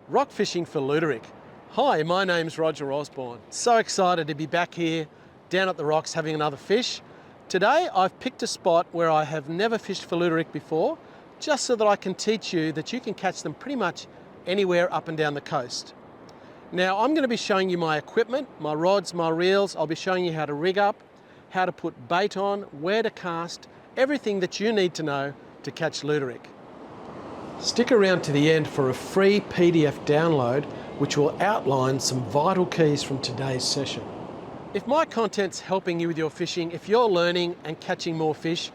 Rock fishing for Luderick. Hi, my name's Roger Osborne. So excited to be back here down at the rocks having another fish. Today I've picked a spot where I have never fished for Luderick before, just so that I can teach you that you can catch them pretty much anywhere up and down the coast. Now I'm going to be showing you my equipment, my rods, my reels. I'll be showing you how to rig up, how to put bait on, where to cast, everything that you need to know to catch Luderick. Stick around to the end for a free PDF download which will outline some vital keys from today's session. If my content's helping you with your fishing, if you're learning and catching more fish,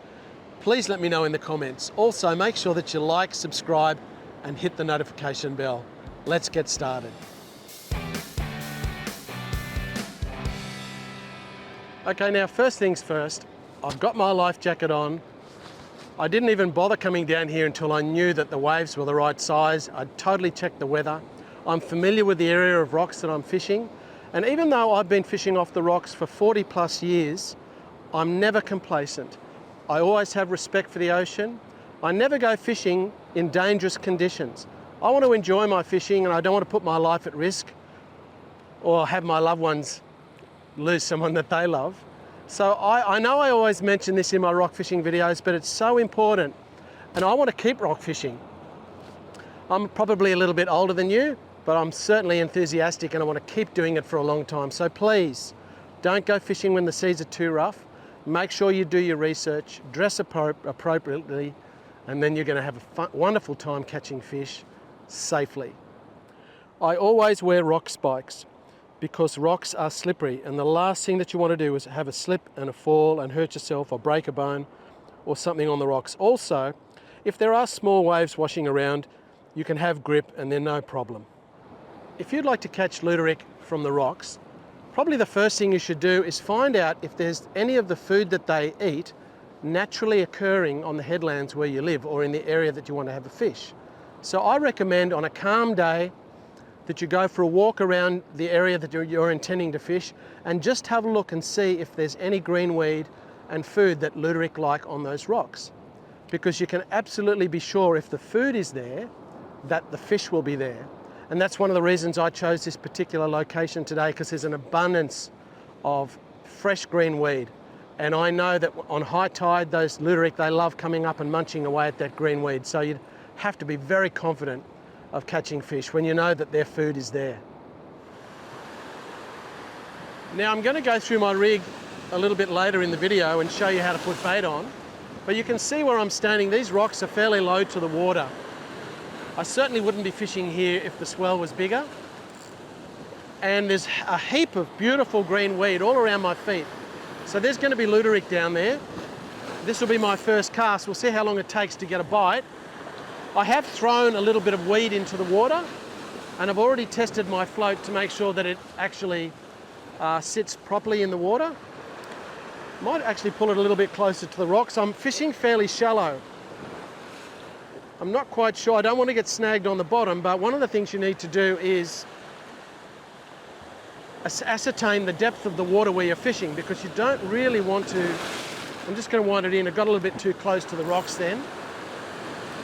please let me know in the comments. Also, make sure that you like, subscribe and hit the notification bell. Let's get started. Okay, now first things first, I've got my life jacket on. I didn't even bother coming down here until I knew that the waves were the right size. I'd totally checked the weather. I'm familiar with the area of rocks that I'm fishing. And even though I've been fishing off the rocks for 40 plus years, I'm never complacent. I always have respect for the ocean. I never go fishing in dangerous conditions. I want to enjoy my fishing and I don't want to put my life at risk or have my loved ones lose someone that they love. So I know I always mention this in my rock fishing videos, but it's so important and I want to keep rock fishing. I'm probably a little bit older than you, but I'm certainly enthusiastic and I want to keep doing it for a long time. So please, don't go fishing when the seas are too rough. Make sure you do your research, dress appropriately, and then you're going to have a wonderful time catching fish safely. I always wear rock spikes because rocks are slippery and the last thing that you want to do is have a slip and a fall and hurt yourself or break a bone or something on the rocks. Also, if there are small waves washing around, you can have grip and they're no problem. If you'd like to catch Luderick from the rocks, probably the first thing you should do is find out if there's any of the food that they eat naturally occurring on the headlands where you live or in the area that you want to have a fish. So I recommend on a calm day that you go for a walk around the area that you're intending to fish and just have a look and see if there's any greenweed and food that Luderick like on those rocks. Because you can absolutely be sure if the food is there, that the fish will be there. And that's one of the reasons I chose this particular location today, because there's an abundance of fresh green weed. And I know that on high tide, those Luderick, they love coming up and munching away at that green weed. So you'd have to be very confident of catching fish when you know that their food is there. Now I'm going to go through my rig a little bit later in the video and show you how to put bait on. But you can see where I'm standing, these rocks are fairly low to the water. I certainly wouldn't be fishing here if the swell was bigger. And there's a heap of beautiful green weed all around my feet. So there's going to be Luderick down there. This will be my first cast. We'll see how long it takes to get a bite. I have thrown a little bit of weed into the water and I've already tested my float to make sure that it actually sits properly in the water. Might actually pull it a little bit closer to the rocks. I'm fishing fairly shallow. I'm not quite sure, I don't want to get snagged on the bottom, but one of the things you need to do is ascertain the depth of the water where you're fishing, because you don't really want to. I'm just going to wind it in. I got a little bit too close to the rocks then.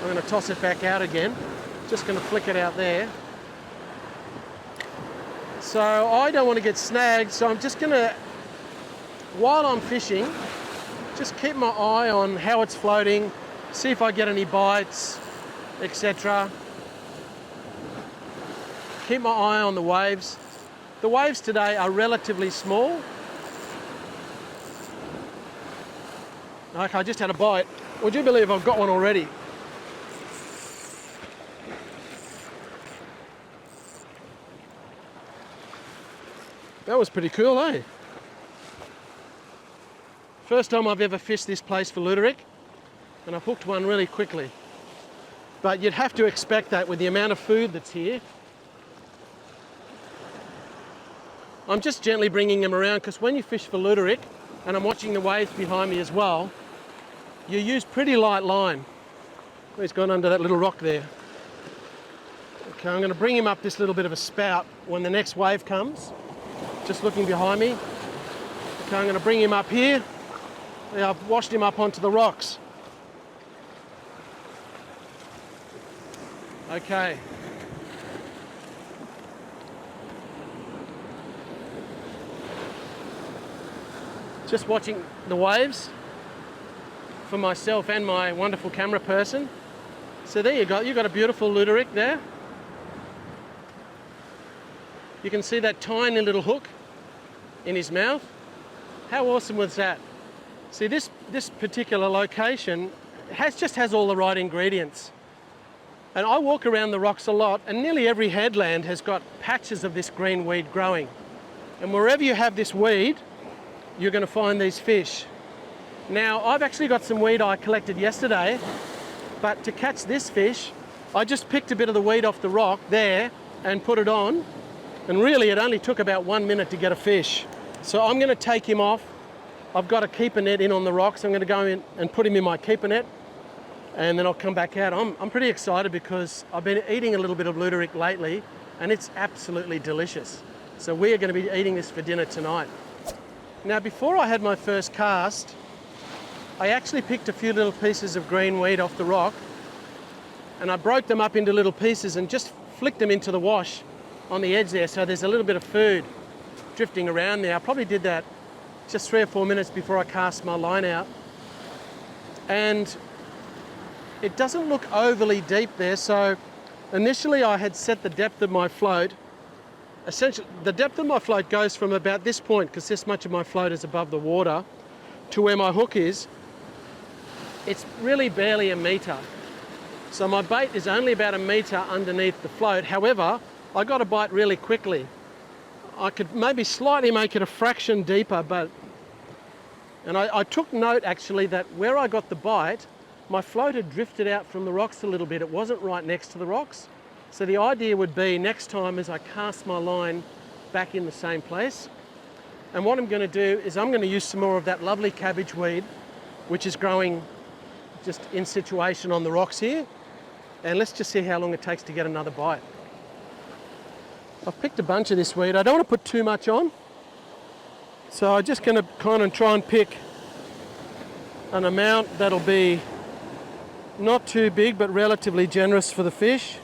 I'm going to toss it back out again. Just going to flick it out there. So I don't want to get snagged, so I'm just going to, while I'm fishing, just keep my eye on how it's floating, see if I get any bites, etc. Keep my eye on the waves. The waves today are relatively small. Okay, I just had a bite. Would you believe I've got one already? That was pretty cool, eh? First time I've ever fished this place for Luderick, and I've hooked one really quickly. But you'd have to expect that with the amount of food that's here. I'm just gently bringing them around because when you fish for Luderick, and I'm watching the waves behind me as well, you use pretty light line. Oh, he's gone under that little rock there. Okay, I'm going to bring him up this little bit of a spout when the next wave comes. Just looking behind me. Okay, I'm going to bring him up here. Yeah, I've washed him up onto the rocks. Okay. Just watching the waves for myself and my wonderful camera person. So there you go, you've got a beautiful Luderick there. You can see that tiny little hook in his mouth. How awesome was that? See, this particular location just has all the right ingredients. And I walk around the rocks a lot, and nearly every headland has got patches of this green weed growing. And wherever you have this weed, you're going to find these fish. Now, I've actually got some weed I collected yesterday, but to catch this fish, I just picked a bit of the weed off the rock there and put it on. And really, it only took about 1 minute to get a fish. So I'm going to take him off. I've got a keeper net in on the rocks. I'm going to go in and put him in my keeper net, and then I'll come back out. I'm pretty excited because I've been eating a little bit of Luderick lately, and it's absolutely delicious. So we are going to be eating this for dinner tonight. Now, before I had my first cast, I actually picked a few little pieces of green weed off the rock, and I broke them up into little pieces and just flicked them into the wash on the edge there, so there's a little bit of food drifting around there. I probably did that just 3 or 4 minutes before I cast my line out. And it doesn't look overly deep there, so initially I had set the depth of my float. Essentially, the depth of my float goes from about this point, because this much of my float is above the water, to where my hook is. It's really barely a metre. So my bait is only about a metre underneath the float. However, I got a bite really quickly. I could maybe slightly make it a fraction deeper, and I took note actually that where I got the bite, my float had drifted out from the rocks a little bit. It wasn't right next to the rocks. So the idea would be next time as I cast my line back in the same place. And what I'm going to do is I'm going to use some more of that lovely cabbage weed, which is growing just in situation on the rocks here. And let's just see how long it takes to get another bite. I've picked a bunch of this weed. I don't want to put too much on. So I'm just going to kind of try and pick an amount that'll be not too big, but relatively generous for the fish.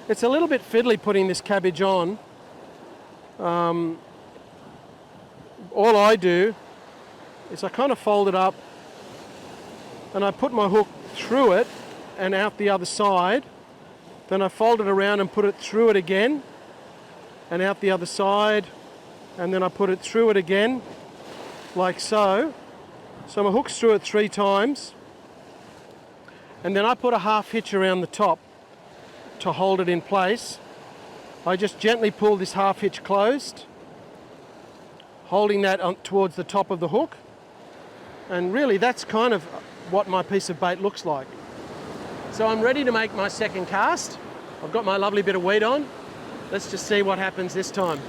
It's a little bit fiddly putting this cabbage on. All I do is I kind of fold it up and I put my hook through it and out the other side. Then I fold it around and put it through it again and out the other side, and then I put it through it again, like so. So my hook's through it 3 times, and then I put a half hitch around the top to hold it in place. I just gently pull this half hitch closed, holding that on towards the top of the hook, and really that's kind of what my piece of bait looks like. So I'm ready to make my second cast. I've got my lovely bit of weed on. Let's just see what happens this time.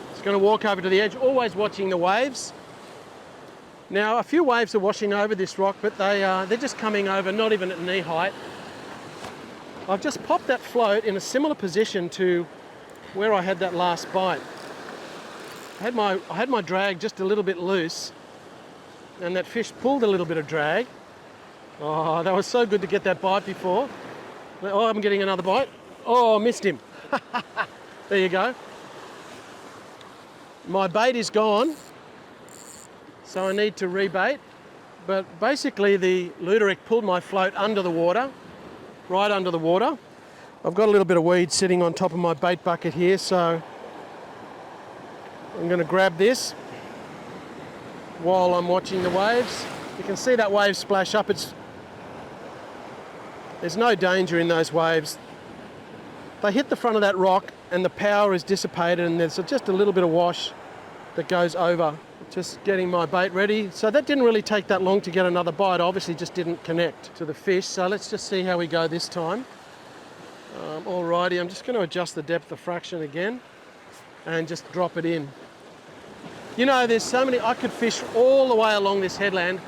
Just going to walk over to the edge, always watching the waves. Now, a few waves are washing over this rock, but they're just coming over, not even at knee height. I've just popped that float in a similar position to where I had that last bite. I had my drag just a little bit loose, and that fish pulled a little bit of drag. Oh, that was so good to get that bite before. Oh, I'm getting another bite. Oh, missed him. There you go. My bait is gone, so I need to rebait. But basically the Luderick pulled my float under the water, right under the water. I've got a little bit of weed sitting on top of my bait bucket here, so I'm going to grab this while I'm watching the waves. You can see that wave splash up. There's no danger in those waves. They hit the front of that rock and the power is dissipated, and there's just a little bit of wash that goes over. Just getting my bait ready. So that didn't really take that long to get another bite. Obviously just didn't connect to the fish. So let's just see how we go this time. Alrighty, I'm just going to adjust the depth of fraction again and just drop it in. You know, there's so many, I could fish all the way along this headland.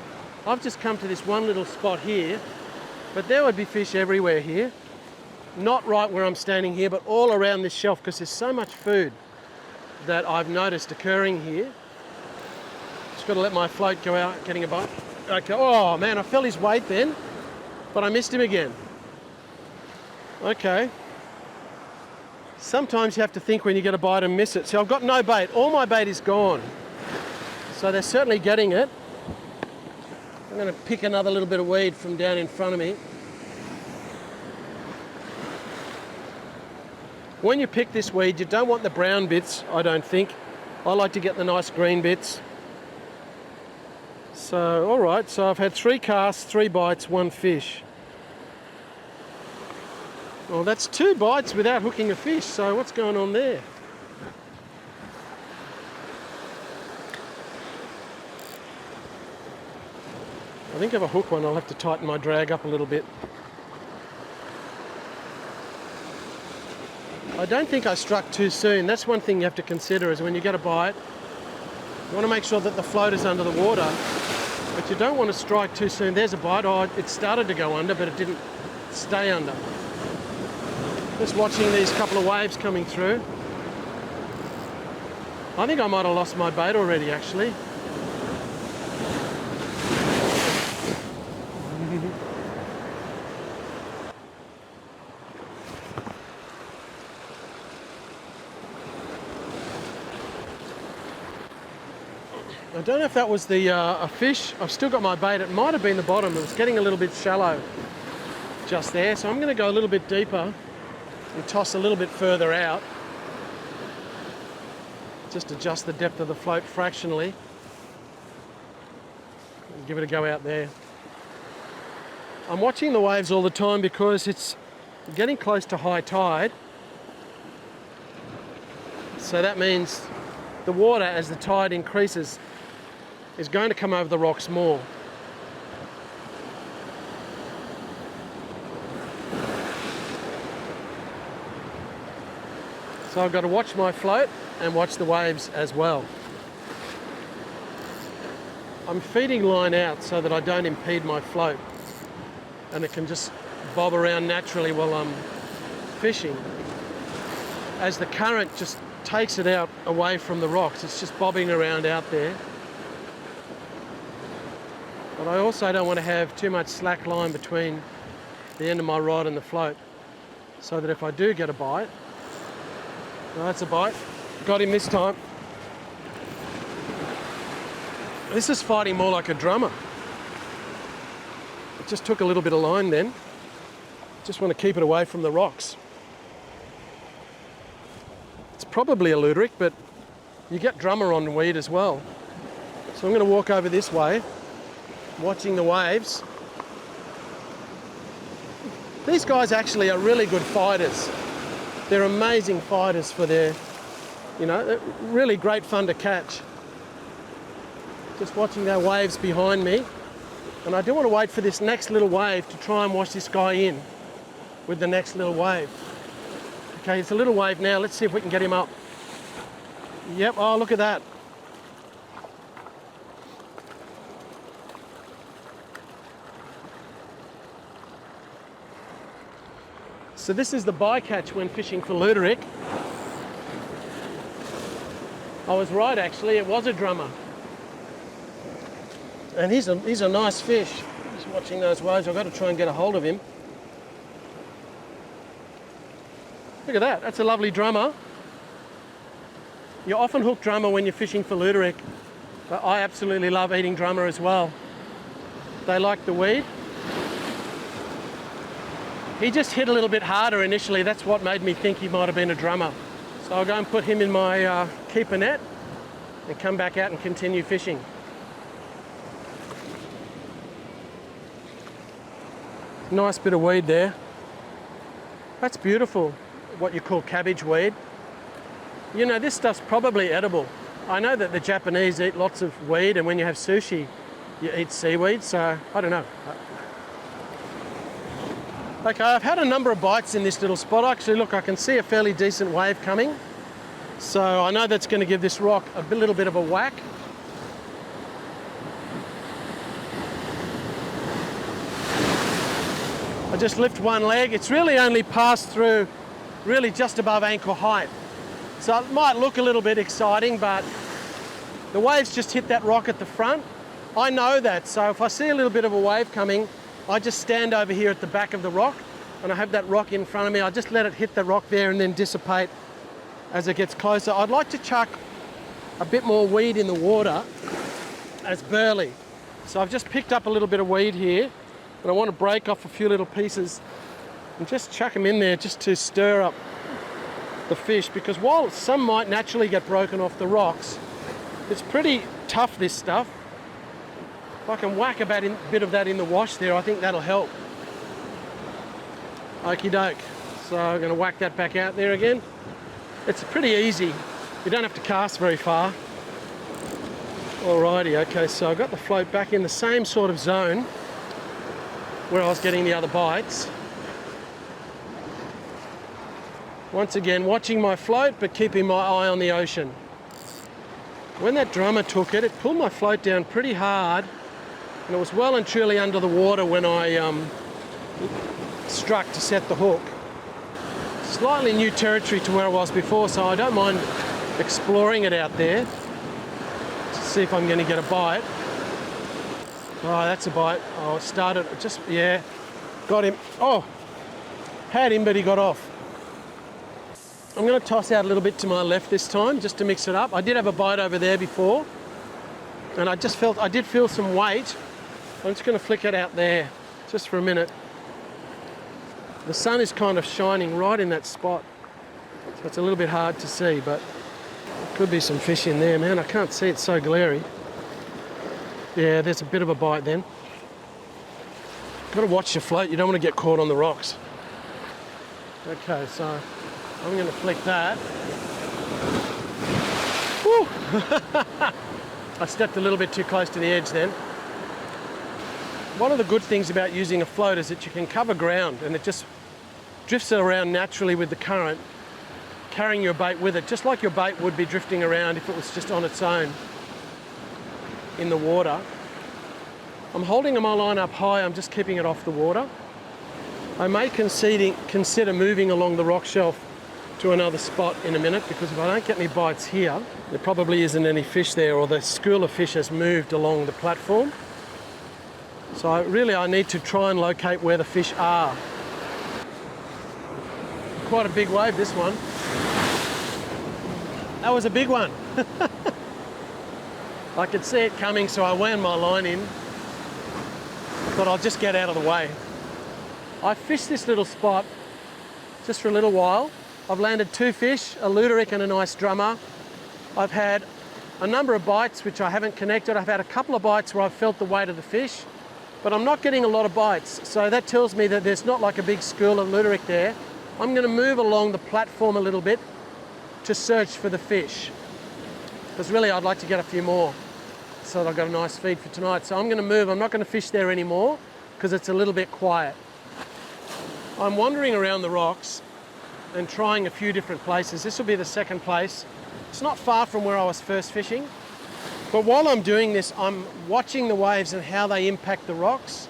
I've just come to this one little spot here, but there would be fish everywhere here. Not right where I'm standing here, but all around this shelf, because there's so much food that I've noticed occurring here. Just got to let my float go out, getting a bite. Okay, oh man, I felt his weight then, but I missed him again. Okay. Sometimes you have to think when you get a bite and miss it. So I've got no bait. All my bait is gone. So they're certainly getting it. I'm going to pick another little bit of weed from down in front of me. When you pick this weed, you don't want the brown bits, I don't think. I like to get the nice green bits. So, all right, so I've had 3 casts, 3 bites, 1 fish. Well, that's 2 bites without hooking a fish, so what's going on there? I think if I hook one, I'll have to tighten my drag up a little bit. I don't think I struck too soon. That's one thing you have to consider, is when you get a bite, you want to make sure that the float is under the water, but you don't want to strike too soon. There's a bite. Oh, it started to go under, but it didn't stay under. Just watching these couple of waves coming through. I think I might have lost my bait already, actually. I don't know if that was a fish. I've still got my bait. It might have been the bottom. It was getting a little bit shallow just there. So I'm going to go a little bit deeper and toss a little bit further out. Just adjust the depth of the float fractionally. And give it a go out there. I'm watching the waves all the time because it's getting close to high tide. So that means the water, as the tide increases, is going to come over the rocks more. So I've got to watch my float and watch the waves as well. I'm feeding line out so that I don't impede my float, and it can just bob around naturally while I'm fishing. As the current just takes it out away from the rocks, it's just bobbing around out there. But I also don't want to have too much slack line between the end of my rod and the float, so that if I do get a bite, well, that's a bite. Got him this time. This is fighting more like a drummer. It just took a little bit of line then. Just want to keep it away from the rocks. It's probably a Luderick, but you get drummer on weed as well. So I'm going to walk over this way, watching the waves. These guys actually are really good fighters. They're amazing fighters for their, they're really great fun to catch. Just watching their waves behind me. And I do want to wait for this next little wave to try and wash this guy in with the next little wave. Okay, it's a little wave now. Let's see if we can get him up. Yep, oh, look at that. So this is the bycatch when fishing for Luderick. I was right, actually, it was a drummer. And he's a nice fish. Just watching those waves, I've got to try and get a hold of him. Look at that, that's a lovely drummer. You often hook drummer when you're fishing for Luderick, but I absolutely love eating drummer as well. They like the weed. He just hit a little bit harder initially. That's what made me think he might have been a drummer. So I'll go and put him in my keeper net and come back out and continue fishing. Nice bit of weed there. That's beautiful, what you call cabbage weed. This stuff's probably edible. I know that the Japanese eat lots of weed, and when you have sushi, you eat seaweed, so I don't know. Okay, I've had a number of bites in this little spot. Actually, look, I can see a fairly decent wave coming. So I know that's going to give this rock a little bit of a whack. I just lift one leg. It's really only passed through really just above ankle height. So it might look a little bit exciting, but the waves just hit that rock at the front. I know that, so if I see a little bit of a wave coming, I just stand over here at the back of the rock, and I have that rock in front of me. I just let it hit the rock there and then dissipate as it gets closer. I'd like to chuck a bit more weed in the water as burley. So I've just picked up a little bit of weed here, and I want to break off a few little pieces and just chuck them in there just to stir up the fish, because while some might naturally get broken off the rocks, it's pretty tough, this stuff. If I can whack a bit of that in the wash there, I think that'll help. Okie doke. So I'm going to whack that back out there again. It's pretty easy. You don't have to cast very far. Alrighty, okay, so I've got the float back in the same sort of zone where I was getting the other bites. Once again, watching my float, but keeping my eye on the ocean. When that drummer took it, it pulled my float down pretty hard, and it was well and truly under the water when I struck to set the hook. Slightly new territory to where I was before, so I don't mind exploring it out there to see if I'm going to get a bite. Oh, that's a bite. Oh, it started, just, yeah, got him. Oh, had him, but he got off. I'm going to toss out a little bit to my left this time, just to mix it up. I did have a bite over there before, and I did feel some weight. I'm just going to flick it out there, just for a minute. The sun is kind of shining right in that spot, so it's a little bit hard to see, but there could be some fish in there, man. I can't see, it's so glary. Yeah, there's a bit of a bite then. Got to watch your float, you don't want to get caught on the rocks. Okay, so I'm going to flick that. Woo! I stepped a little bit too close to the edge then. One of the good things about using a float is that you can cover ground, and it just drifts around naturally with the current, carrying your bait with it, just like your bait would be drifting around if it was just on its own in the water. I'm holding my line up high, I'm just keeping it off the water. I may consider moving along the rock shelf to another spot in a minute, because if I don't get any bites here, there probably isn't any fish there, or the school of fish has moved along the platform. So I need to try and locate where the fish are. Quite a big wave, this one. That was a big one. I could see it coming, so I wound my line in. Thought I'll just get out of the way. I fished this little spot just for a little while. I've landed 2 fish, a Luderick and a nice drummer. I've had a number of bites which I haven't connected. I've had a couple of bites where I've felt the weight of the fish, but I'm not getting a lot of bites. So that tells me that there's not like a big school of Luderick there. I'm going to move along the platform a little bit to search for the fish, because really I'd like to get a few more so that I've got a nice feed for tonight. So I'm going to move. I'm not going to fish there anymore because it's a little bit quiet. I'm wandering around the rocks and trying a few different places. This will be the second place. It's not far from where I was first fishing, but while I'm doing this, I'm watching the waves and how they impact the rocks.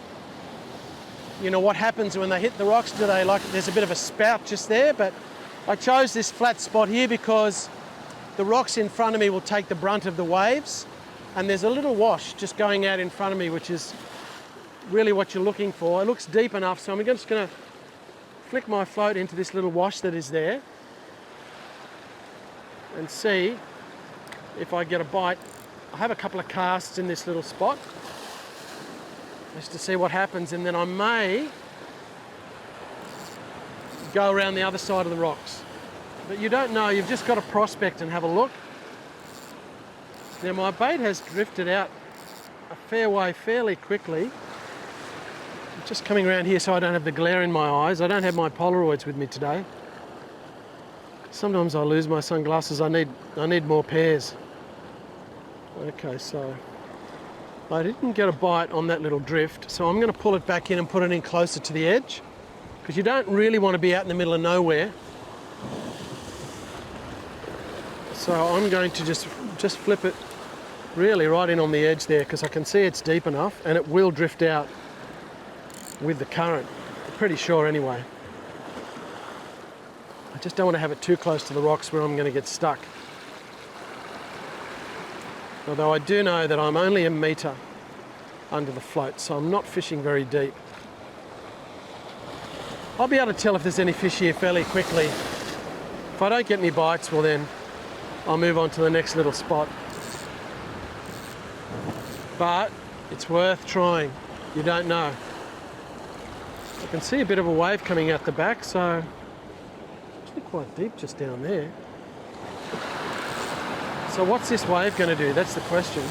You know, what happens when they hit the rocks? There's a bit of a spout just there, but I chose this flat spot here because the rocks in front of me will take the brunt of the waves, and there's a little wash just going out in front of me, which is really what you're looking for. It looks deep enough, so I'm just going to flick my float into this little wash that is there and see if I get a bite. I have a couple of casts in this little spot just to see what happens, and then I may go around the other side of the rocks. But you don't know, you've just got to prospect and have a look. Now my bait has drifted out a fair way fairly quickly. I'm just coming around here so I don't have the glare in my eyes. I don't have my Polaroids with me today. Sometimes I lose my sunglasses. I need more pairs. Okay, so I didn't get a bite on that little drift, so I'm going to pull it back in and put it in closer to the edge, because you don't really want to be out in the middle of nowhere. So I'm going to just flip it really right in on the edge there, because I can see it's deep enough and it will drift out with the current. I'm pretty sure anyway. I just don't want to have it too close to the rocks where I'm going to get stuck. Although I do know that I'm only a metre under the float, so I'm not fishing very deep. I'll be able to tell if there's any fish here fairly quickly. If I don't get any bites, well then I'll move on to the next little spot. but it's worth trying. You don't know. I can see a bit of a wave coming out the back, so it's actually quite deep just down there. So what's this wave going to do? That's the question.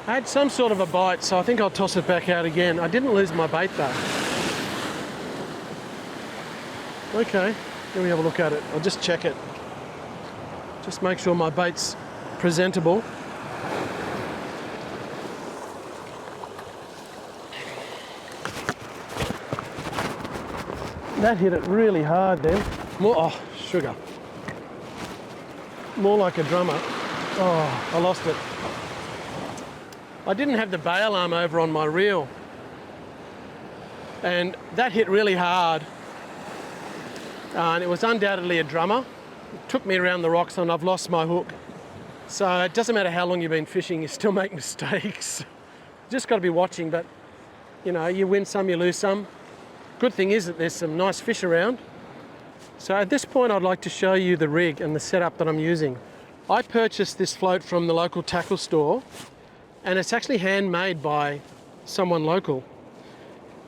I had some sort of a bite, so I think I'll toss it back out again. I didn't lose my bait though. Okay, let me have a look at it. I'll just check it. Just make sure my bait's presentable. That hit it really hard then. Oh, sugar. More like a drummer. Oh, I lost it. I didn't have the bail arm over on my reel. And that hit really hard. And it was undoubtedly a drummer. It took me around the rocks and I've lost my hook. So it doesn't matter how long you've been fishing, you still make mistakes. Just got to be watching, but you know, you win some, you lose some. Good thing is that there's some nice fish around. So at this point I'd like to show you the rig and the setup that I'm using. I purchased this float from the local tackle store and it's actually handmade by someone local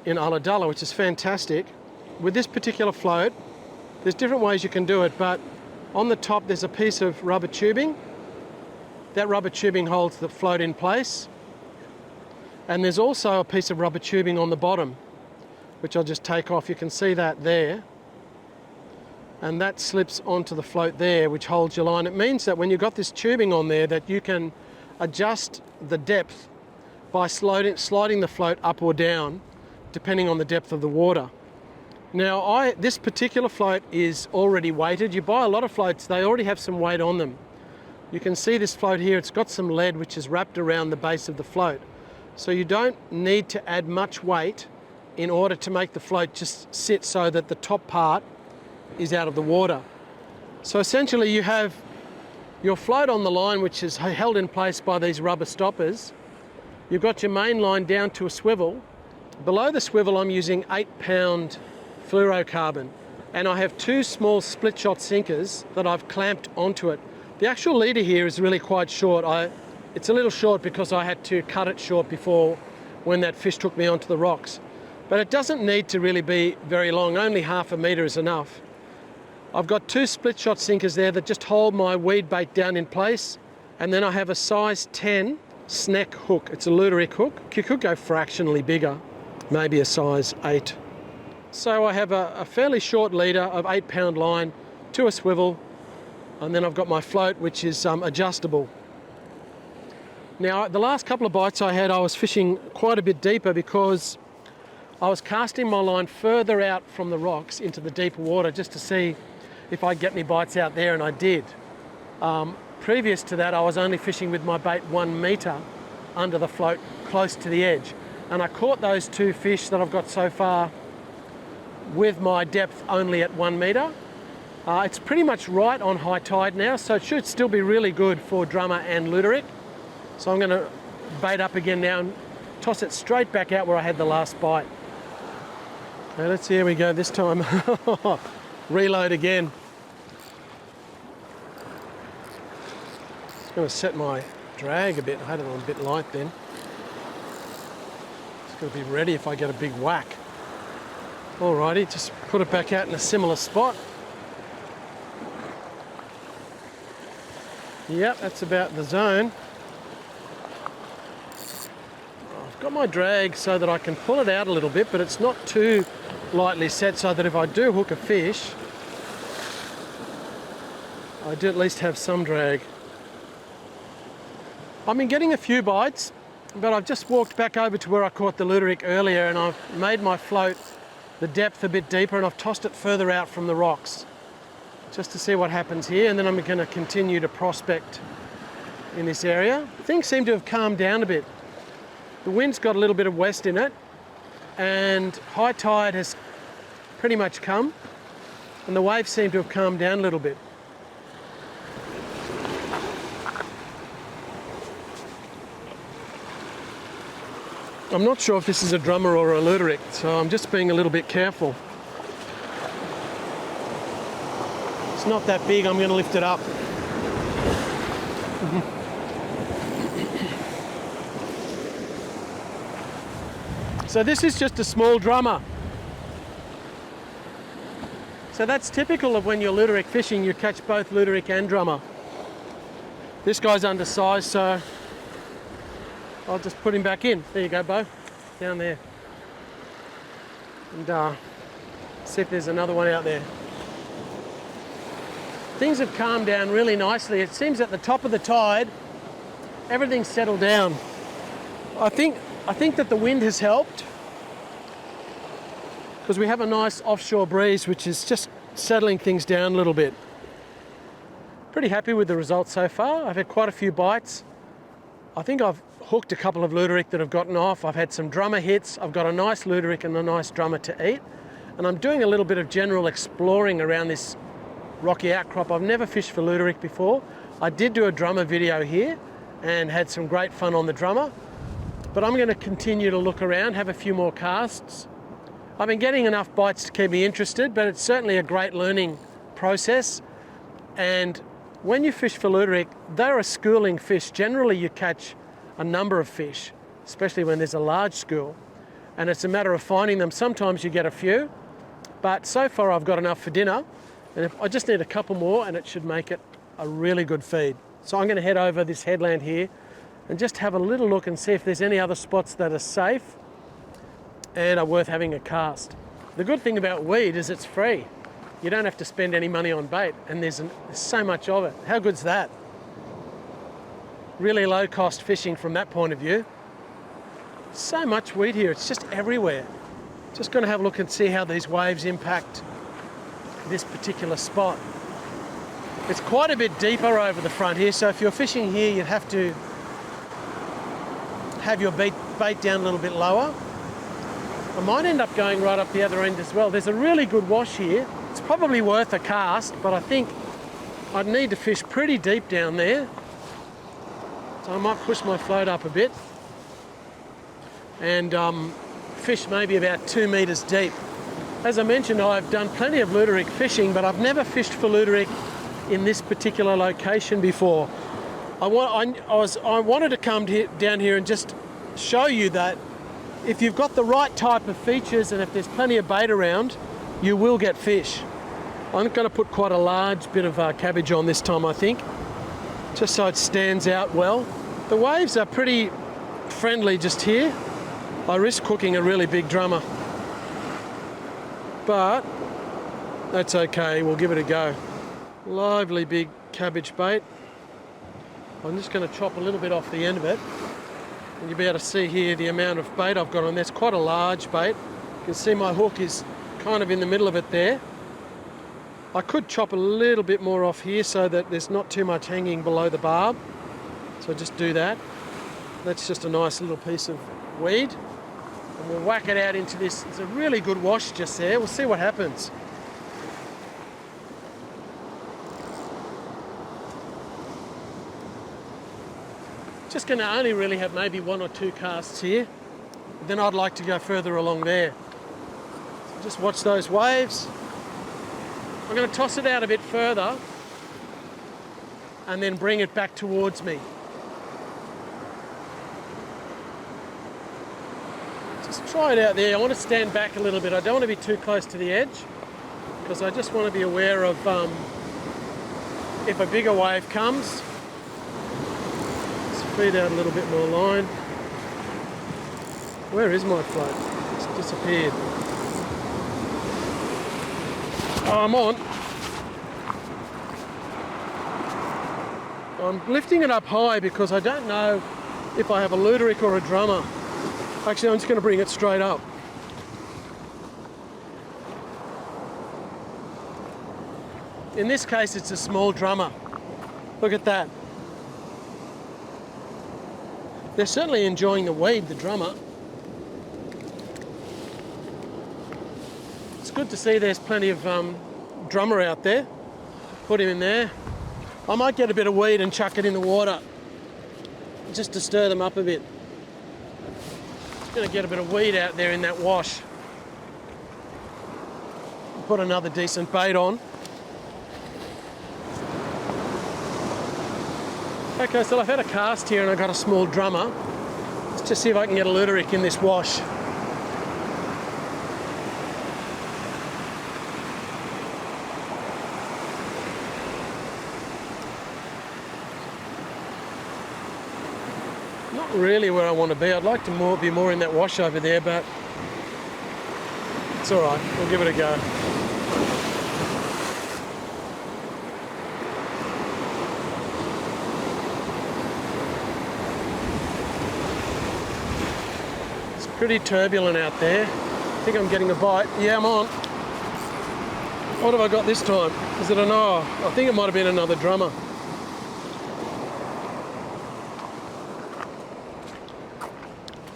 in Ulladulla, which is fantastic. With this particular float, there's different ways you can do it, but on the top there's a piece of rubber tubing. That rubber tubing holds the float in place. And there's also a piece of rubber tubing on the bottom, which I'll just take off. You can see that there. And that slips onto the float there, which holds your line. It means that when you've got this tubing on there, that you can adjust the depth by sliding the float up or down, depending on the depth of the water. Now, this particular float is already weighted. You buy a lot of floats, they already have some weight on them. You can see this float here, it's got some lead which is wrapped around the base of the float. So you don't need to add much weight in order to make the float just sit so that the top part is out of the water. So essentially you have your float on the line, which is held in place by these rubber stoppers. You've got your main line down to a swivel. Below the swivel I'm using 8-pound fluorocarbon, and I have two small split shot sinkers that I've clamped onto it. The actual leader here is really quite short. It's a little short because I had to cut it short before when that fish took me onto the rocks. But it doesn't need to really be very long, only 1/2 metre is enough. I've got two split shot sinkers there that just hold my weed bait down in place, and then I have a size 10 sneck hook. It's a Luderick hook. You could go fractionally bigger, maybe a size 8. So I have a fairly short leader of 8-pound line to a swivel, and then I've got my float, which is adjustable. Now, the last couple of bites I had, I was fishing quite a bit deeper because I was casting my line further out from the rocks into the deeper water just to see if I'd get any bites out there, and I did. Previous to that, I was only fishing with my bait 1 metre under the float, close to the edge. And I caught those two fish that I've got so far with my depth only at 1 metre. It's pretty much right on high tide now, so it should still be really good for drummer and Luderick. So I'm going to bait up again now and toss it straight back out where I had the last bite. Okay, let's see, here we go this time. Reload again. Just going to set my drag a bit. I had it on a bit light then. It's going to be ready if I get a big whack. Alrighty, just put it back out in a similar spot. Yep, that's about the zone. I've got my drag so that I can pull it out a little bit, but it's not too lightly set, so that if I do hook a fish, I do at least have some drag. I've been getting a few bites, but I've just walked back over to where I caught the Luderick earlier, and I've made my float the depth a bit deeper, and I've tossed it further out from the rocks just to see what happens here, and then I'm going to continue to prospect in this area. Things seem to have calmed down a bit. The wind's got a little bit of west in it, and high tide has pretty much come, and the waves seem to have calmed down a little bit. I'm not sure if this is a drummer or a Luderick, so I'm just being a little bit careful. It's not that big, I'm going to lift it up. So this is just a small drummer. So that's typical of when you're Luderick fishing, you catch both Luderick and drummer. This guy's undersized, so I'll just put him back in. There you go, Bo, down there. And see if there's another one out there. Things have calmed down really nicely. It seems at the top of the tide, everything's settled down. I think that the wind has helped because we have a nice offshore breeze which is just settling things down a little bit. Pretty happy with the results so far. I've had quite a few bites. I think I've hooked a couple of Luderick that have gotten off. I've had some drummer hits. I've got a nice Luderick and a nice drummer to eat. And I'm doing a little bit of general exploring around this rocky outcrop. I've never fished for Luderick before. I did do a drummer video here and had some great fun on the drummer. But I'm going to continue to look around, have a few more casts. I've been getting enough bites to keep me interested, but it's certainly a great learning process. And when you fish for Luderick, they're a schooling fish. Generally, you catch a number of fish, especially when there's a large school. And it's a matter of finding them. Sometimes you get a few, but so far I've got enough for dinner. And if I just need a couple more and it should make it a really good feed. So I'm going to head over this headland here and just have a little look and see if there's any other spots that are safe and are worth having a cast. The good thing about weed is it's free. You don't have to spend any money on bait, and there's so much of it. How good's that? Really low cost fishing from that point of view. So much weed here, it's just everywhere. Just going to have a look and see how these waves impact this particular spot. It's quite a bit deeper over the front here, so if you're fishing here, you'd have to have your bait down a little bit lower. I might end up going right up the other end as well. There's a really good wash here. It's probably worth a cast, but I think I'd need to fish pretty deep down there. So I might push my float up a bit and fish maybe about 2 meters deep. As I mentioned, I've done plenty of Luderick fishing, but I've never fished for Luderick in this particular location before. I wanted to come down here and just show you that if you've got the right type of features and if there's plenty of bait around, you will get fish. I'm going to put quite a large bit of cabbage on this time, I think, just so it stands out well. The waves are pretty friendly just here. I risk hooking a really big drummer, but that's okay, we'll give it a go. Lively big cabbage bait. I'm just going to chop a little bit off the end of it, and you'll be able to see here the amount of bait I've got on. That's quite a large bait. You can see my hook is kind of in the middle of it there. I could chop a little bit more off here so that there's not too much hanging below the barb. So just do that. That's just a nice little piece of weed. And we'll whack it out into this. It's a really good wash just there. We'll see what happens. Just going to only really have maybe 1 or 2 casts here. Then I'd like to go further along there. So just watch those waves. I'm going to toss it out a bit further and then bring it back towards me. Just try it out there. I want to stand back a little bit. I don't want to be too close to the edge because I just want to be aware of if a bigger wave comes. Feed out a little bit more line. Where is my float? It's disappeared. Oh, I'm on. I'm lifting it up high because I don't know if I have a Luderick or a drummer. Actually, I'm just going to bring it straight up. In this case, it's a small drummer. Look at that. They're certainly enjoying the weed, the drummer. It's good to see there's plenty of drummer out there. Put him in there. I might get a bit of weed and chuck it in the water just to stir them up a bit. Just going to get a bit of weed out there in that wash. Put another decent bait on. Okay, so I've had a cast here and I've got a small drummer. Let's just see if I can get a Luderick in this wash. Not really where I want to be. I'd like to be more in that wash over there, but it's all right. We'll give it a go. It's pretty turbulent out there. I think I'm getting a bite. Yeah, I'm on. What have I got this time? Is it an oh? I think it might have been another drummer.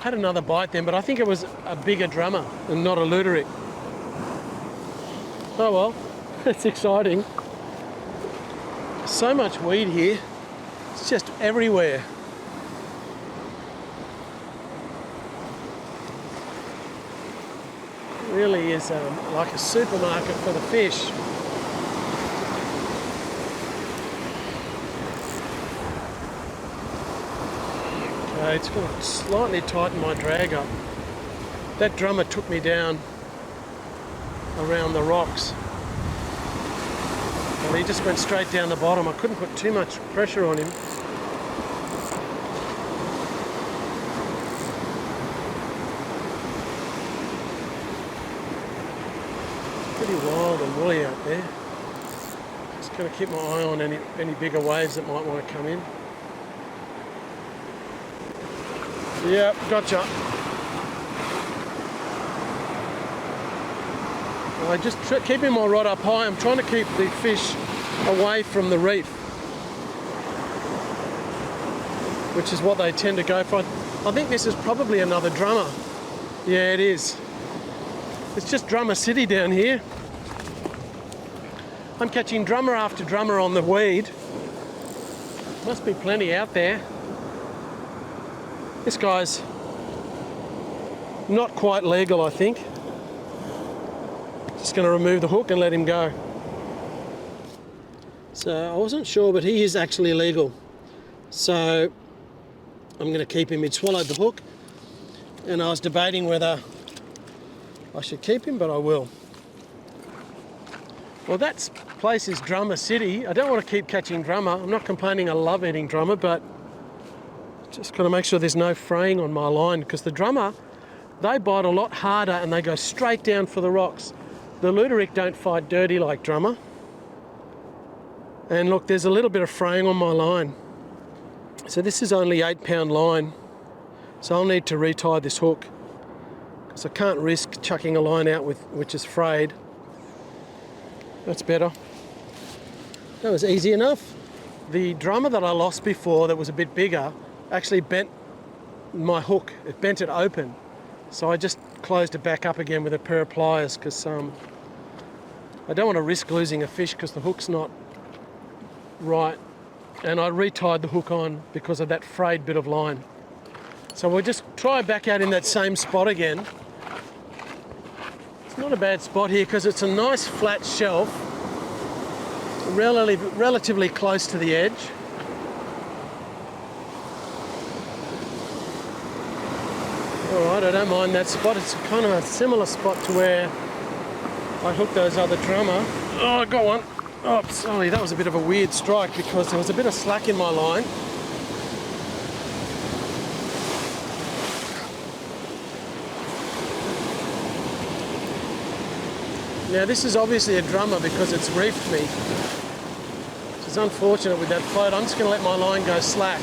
Had another bite then, but I think it was a bigger drummer and not a Luderick. Oh well, it's exciting. So much weed here. It's just everywhere. It really is like a supermarket for the fish. It's going to slightly tighten my drag up. That drummer took me down around the rocks. Well, he just went straight down the bottom. I couldn't put too much pressure on him. Pretty wild and woolly out there. Just going to keep my eye on any bigger waves that might want to come in. Yeah, gotcha. I just keeping my rod up high. I'm trying to keep the fish away from the reef, which is what they tend to go for. I think this is probably another drummer. Yeah, it is. It's just Drummer City down here. I'm catching drummer after drummer on the weed. Must be plenty out there. This guy's not quite legal, I think. Just going to remove the hook and let him go. So I wasn't sure, but he is actually legal. So I'm going to keep him. He'd swallowed the hook, and I was debating whether I should keep him, but I will. Well, that place is Drummer City. I don't want to keep catching drummer. I'm not complaining. I love eating drummer, but just got to make sure there's no fraying on my line, because the drummer, they bite a lot harder and they go straight down for the rocks. The Luderick don't fight dirty like drummer. And look, there's a little bit of fraying on my line. So this is only 8-pound line. So I'll need to retie this hook, because I can't risk chucking a line out which is frayed. That's better. That was easy enough. The drummer that I lost before that was a bit bigger actually bent my hook. It bent it open. So I just closed it back up again with a pair of pliers, because I don't want to risk losing a fish because the hook's not right. And I retied the hook on because of that frayed bit of line. So we'll just try back out in that same spot again. It's not a bad spot here because it's a nice flat shelf, relatively close to the edge. Alright, I don't mind that spot. It's kind of a similar spot to where I hooked those other drummer. Oh, I got one. Oh, sorry, that was a bit of a weird strike because there was a bit of slack in my line. Now this is obviously a drummer because it's reefed me, which is unfortunate with that float. I'm just going to let my line go slack.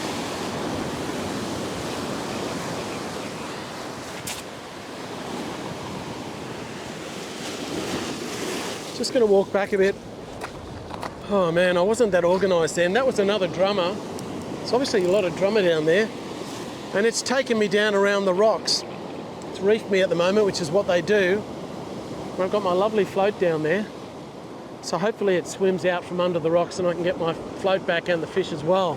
Just going to walk back a bit. Oh man, I wasn't that organised then. That was another drummer. It's obviously a lot of drummer down there. And it's taken me down around the rocks. It's reefed me at the moment, which is what they do. I've got my lovely float down there. So hopefully it swims out from under the rocks and I can get my float back and the fish as well.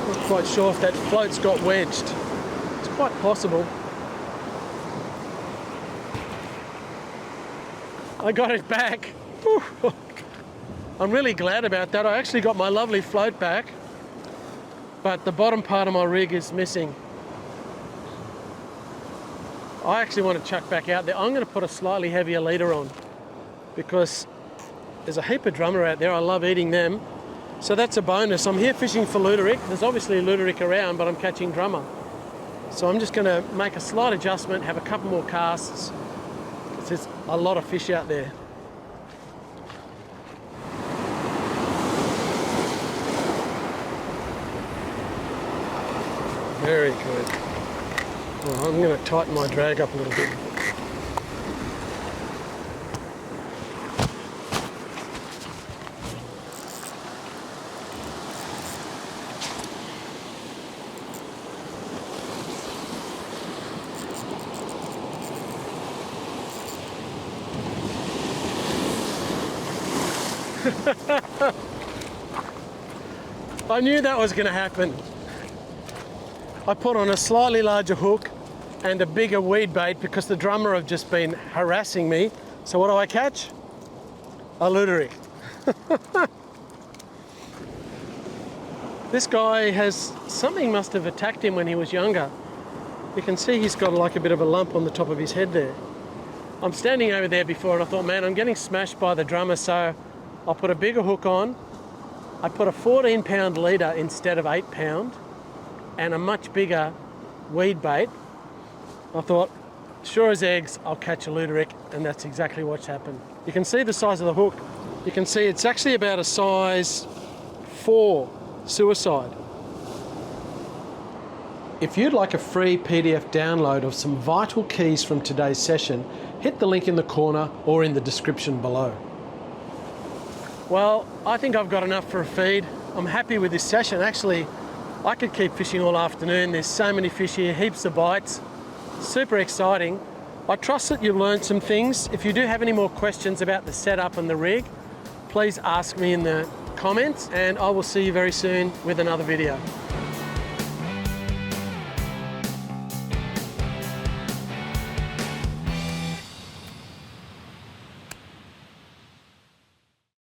Not quite sure if that float's got wedged. It's quite possible. I got it back. Whew. I'm really glad about that. I actually got my lovely float back, but the bottom part of my rig is missing. I actually want to chuck back out there. I'm going to put a slightly heavier leader on because there's a heap of drummer out there. I love eating them. So that's a bonus. I'm here fishing for Luderick. There's obviously Luderick around, but I'm catching drummer. So I'm just going to make a slight adjustment, have a couple more casts. There's a lot of fish out there. Very good. Well, I'm going to tighten my drag up a little bit. I knew that was going to happen. I put on a slightly larger hook and a bigger weed bait because the drummer have just been harassing me. So what do I catch? A Luderick. This guy has, something must have attacked him when he was younger. You can see he's got like a bit of a lump on the top of his head there. I'm standing over there before and I thought, man, I'm getting smashed by the drummer, so I'll put a bigger hook on. I put a 14-pound leader instead of 8-pound and a much bigger weed bait. I thought, sure as eggs, I'll catch a Luderick, and that's exactly what's happened. You can see the size of the hook. You can see it's actually about a size 4 suicide. If you'd like a free PDF download of some vital keys from today's session, hit the link in the corner or in the description below. Well, I think I've got enough for a feed. I'm happy with this session. Actually, I could keep fishing all afternoon. There's so many fish here, heaps of bites. Super exciting. I trust that you've learned some things. If you do have any more questions about the setup and the rig, please ask me in the comments, and I will see you very soon with another video.